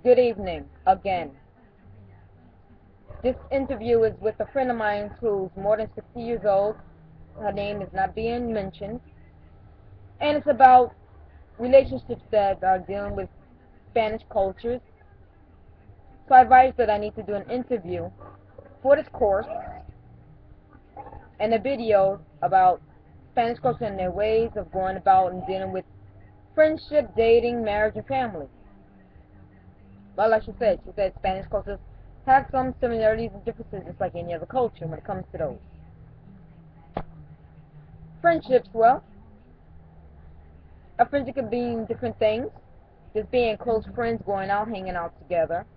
Good evening again. This interview is with a friend of mine who's more than 60 years old. Her name is not being mentioned. And it's about relationships that are dealing with Spanish cultures. So I advised that I need to do an interview for this course and a video about Spanish culture and their ways of going about and dealing with friendship, dating, marriage, and family. Well, like she said Spanish cultures have some similarities and differences just like any other culture when it comes to those. Friendships, well, a friendship can mean different things. Just being close friends, going out, hanging out together.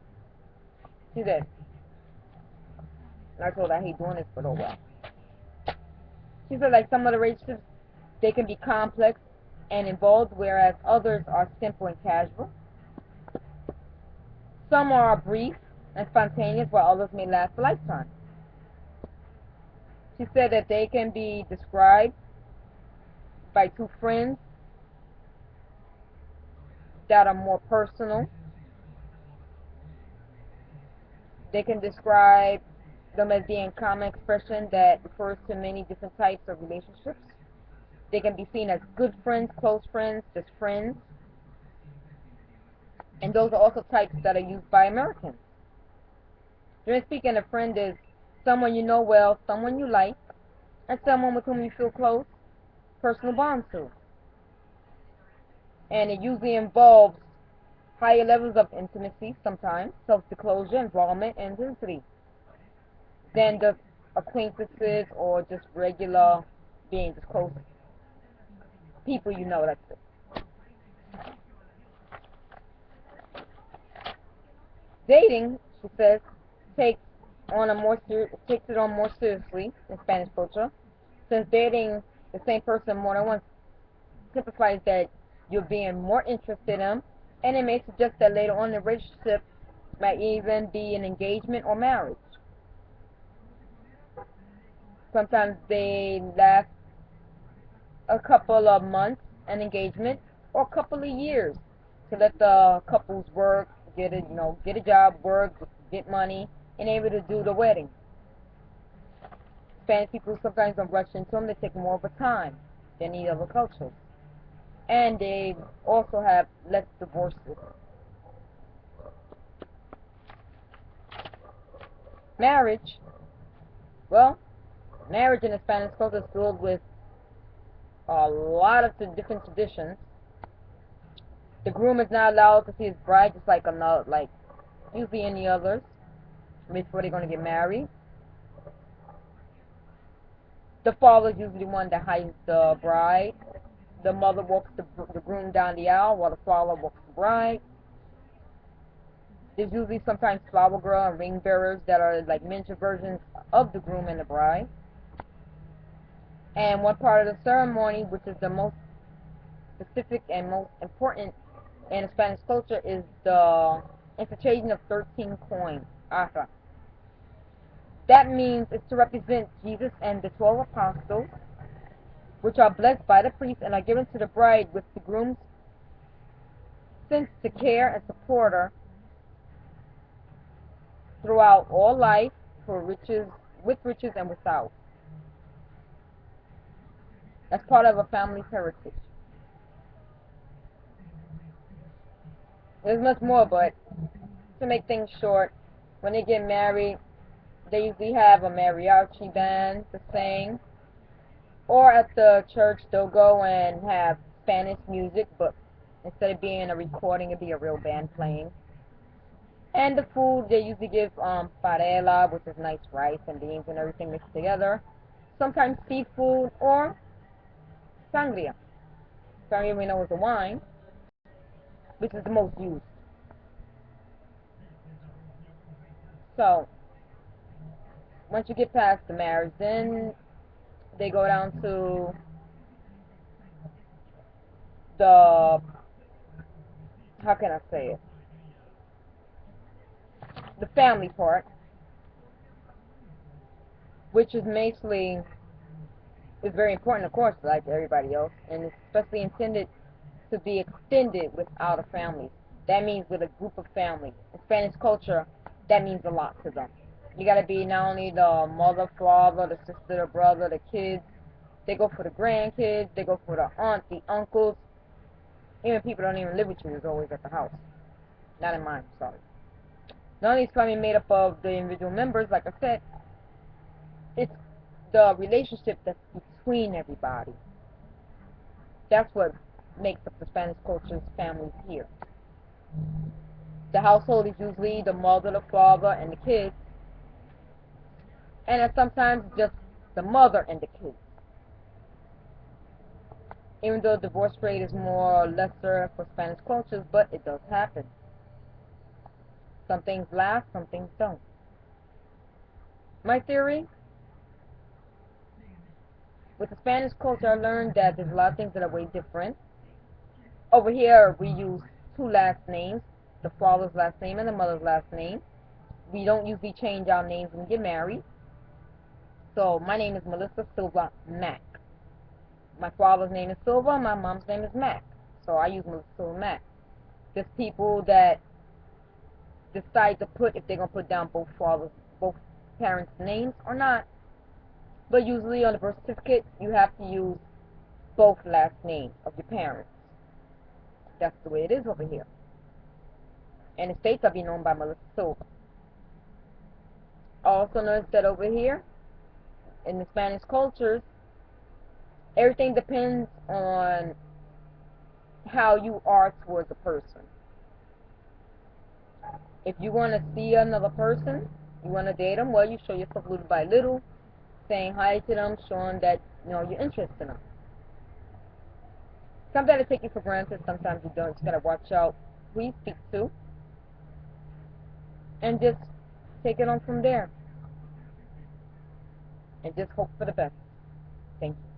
See that? I told her I hate doing this, but oh well. She said like some of the relationships, they can be complex and involved, whereas others are simple and casual. Some are brief and spontaneous, while others may last a lifetime. She said that they can be described by two friends that are more personal. They can describe them as being a common expression that refers to many different types of relationships. They can be seen as good friends, close friends, just friends. And those are also types that are used by Americans. Generally speaking, a friend is someone you know well, someone you like, and someone with whom you feel close, personal bond to. And it usually involves higher levels of intimacy sometimes, self-disclosure, involvement, and intensity, than just acquaintances or just regular being just close people you know. That's it. Dating, she says, takes it on more seriously in Spanish culture, since dating the same person more than once signifies that you're being more interested in them, and it may suggest that later on the relationship might even be an engagement or marriage. Sometimes they last a couple of months, an engagement, or a couple of years to let the couples work, get a job, work, get money, and able to do the wedding. Spanish people sometimes don't rush into them; they take more of a time than any other cultures, and they also have less divorces. Marriage, well, marriage in the Spanish culture is filled with a lot of different traditions. The groom is not allowed to see his bride, just like usually any others, before they're going to get married. The father is usually the one that hides the bride. The mother walks the groom down the aisle while the father walks the bride. There's usually sometimes flower girl and ring bearers that are like miniature versions of the groom and the bride. And one part of the ceremony, which is the most specific and most important in the Spanish culture, is the interchanging of 13 coins. Aha. That means it's to represent Jesus and the 12 apostles, which are blessed by the priest and are given to the bride with the groom's sense to care and support her throughout all life, with riches and without. That's part of a family's heritage. There's much more, but to make things short, when they get married, they usually have a mariachi band to sing, or at the church they'll go and have Spanish music, but instead of being a recording, it'll be a real band playing. And the food, they usually give parela, which is nice rice and beans and everything mixed together. Sometimes seafood or sangria. Sangria we know is a wine, which is the most used. So, once you get past the marriage, then they go down to the, how can I say it, the family part, which is very important, of course, like everybody else, and it's especially intended to be extended without a family. That means with a group of family. In Spanish culture, that means a lot to them. You gotta be not only the mother, father, the sister, the brother, the kids. They go for the grandkids. They go for the aunt, the uncles. Even people don't even live with you is always at the house. Not in mine, sorry. Not only is family made up of the individual members, like I said, it's the relationship that's between everybody. That's what makes up the Spanish culture's families here. The household is usually the mother, the father, and the kids. And sometimes just the mother and the kids. Even though divorce rate is more or lesser for Spanish cultures, but it does happen. Some things last, some things don't. My theory, with the Spanish culture, I learned that there's a lot of things that are way different. Over here, we use two last names, the father's last name and the mother's last name. We don't usually change our names when we get married. So my name is Melissa Silva Mack. My father's name is Silva, my mom's name is Mack. So I use Melissa Silva Mack. There's people that decide to put, if they're going to put down both parents' names or not. But usually on the birth certificate, you have to use both last names of your parents. That's the way it is over here. And the States, I'll be known by Melissa Silva. Also notice that over here, in the Spanish cultures, everything depends on how you are towards a person. If you want to see another person, you want to date them, well, you show yourself little by little, saying hi to them, showing that you're interested in them. Sometimes they take you for granted, sometimes you don't. You just gotta watch out who you speak to, and just take it on from there, and just hope for the best. Thank you.